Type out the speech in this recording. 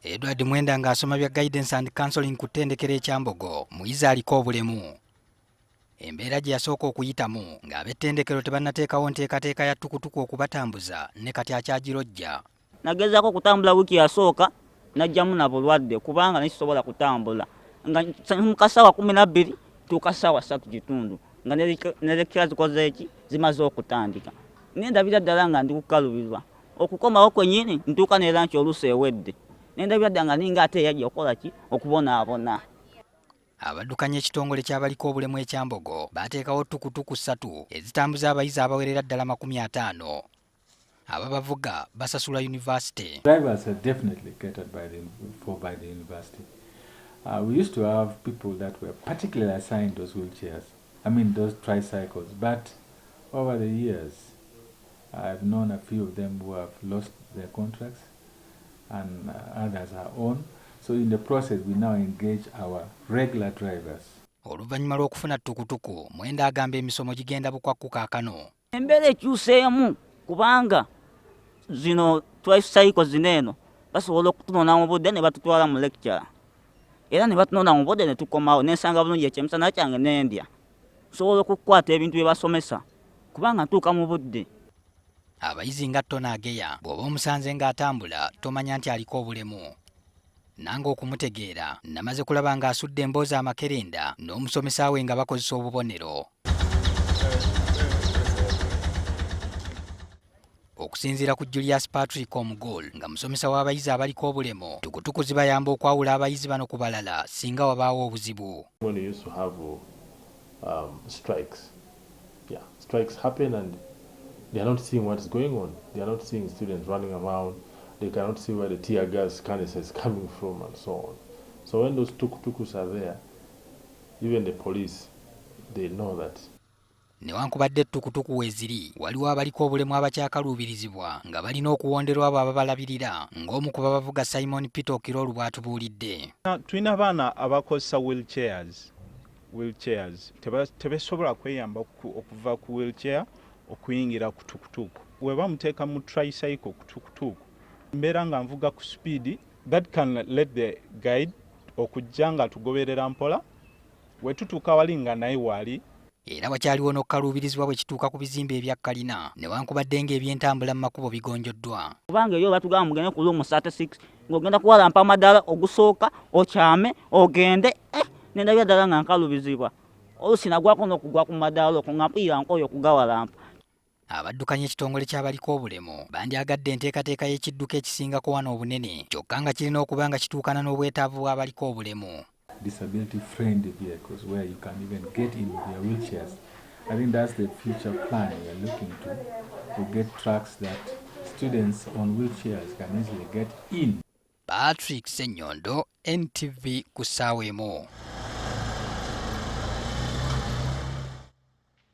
Edward Mwenda ng'asoma bya guidance and counseling ku ttendekero Kyambogo muyizi aliko obulemu. Embeera gye yasooka okuyitamu ng'ab'ettendekero tebannateekawo nteekateeka ya tukutuku okubatambuza ne kati akyagirojja. Nagezaako okutambula wiiki yasooka najjamu na bulwadde kubanga nekisobola kutambula nga mu kasaawa 12 tuuka ssaawa 3:30 nga ne lecture zikoze eki zimaze okutandika. Nendabira ddala nga ndi kukalubirwa okukomawo kwennyini ntuuka ne lanchi oluusi ewedde. Nendabira ddala nga ninga ate yajja okukola ki okubonaabona. Abaddukanya ekitongole ky'abaliko obulemu e Kyambogo baateekawo tukutuku 3 ezitambuza abayizi abawerera ddala 50. Ababavuga basasula university. Drivers are definitely catered by the university. We used to have people that were particularly assigned those wheelchairs, those tricycles, but over the years I've known a few of them who have lost their contracts and others are on. So in the process we now engage our regular drivers. Oluvannyuma lw'okufuna tukutuku, Mwenda agamba emisomo gigenda bukwakku Kaakano. Embeera ekyuseemu kubanga zino tricycle zineeno basobola okutunona mu budde ne batutwala mu lecture. Era ne batunona mu budde ne tukomawo nensanga bulungi ekyemisana kyange n'endya. Sobola okukwata ebintu bye basomesa kubanga ntuuka mu budde. Abayizi nga Tonageya bw'oba omusanze ng'atambula tomanya nti aliko obulemu. Nange okumutegeera namaze kulaba ng'asudde emboozi amakerenda n'omusomesa we nga bakozesa obubonero. Okusinziira ku Julius Patrick Omugol nga musomesa w'abayizi abaliko obulemu, tukutuku zibayamba okwawula abayizi bano ku balala singa wabaawo obuzibu. When we used to have strikes, strikes happen and they are not seeing what is going on. They are not seeing students running around. They cannot see where the tear gas canister is coming from and so on. So when those tukutukus are there, even the police, they know that. Newankubadde tukutuku weeziri, waliwo abaliko obulemu abakyakaluubirizibwa nga balina okuwonderwa abo ababalabirira ng'omu ku babavuga Simon Peter Okirolu bw'atubuulidde. Tulina abaana abakozesa wheelchairs tebasobola kweyamba okuva ku wheelchair okuyingira ku tukutuku. We bamuteeka mu tricycle ku tukutuku, mbeera nga nvuga ku speed that can let the guide okujja nga tugoberera mpola we tutuuka wali nga naye wali. Era wakyaliwo n'okukaluubirizibwa bwe kituuka ku bizimbe ebya kalina newankubadde ng'ebyentambula mu makubo bigonjoddwa. Kubanga eyo batugamba mugende ku lumu 36 ng'ogenda kuwalampa amadaala ogusooka okyame ogende nendabira ddala nga nkaluubizibwa oluusi nagwako n'okugwa ku madaala okwo nga mpulira nkooyo okugawalampa. Abaddukanya ekitongole ky'abaliko obulemu bandyagadde enteekateeka y'ekidduka ekisingako wano obunene kyokka nga kirina okuba nga kituukana n'obwetaavu bw'abaliko obulemu. Disability friendly vehicles where you can even get in with your wheelchairs. I think that's the future plan we are looking to. We get trucks that students on wheelchairs can easily get in. Patrick Senyondo, NTV ku ssaawa emu.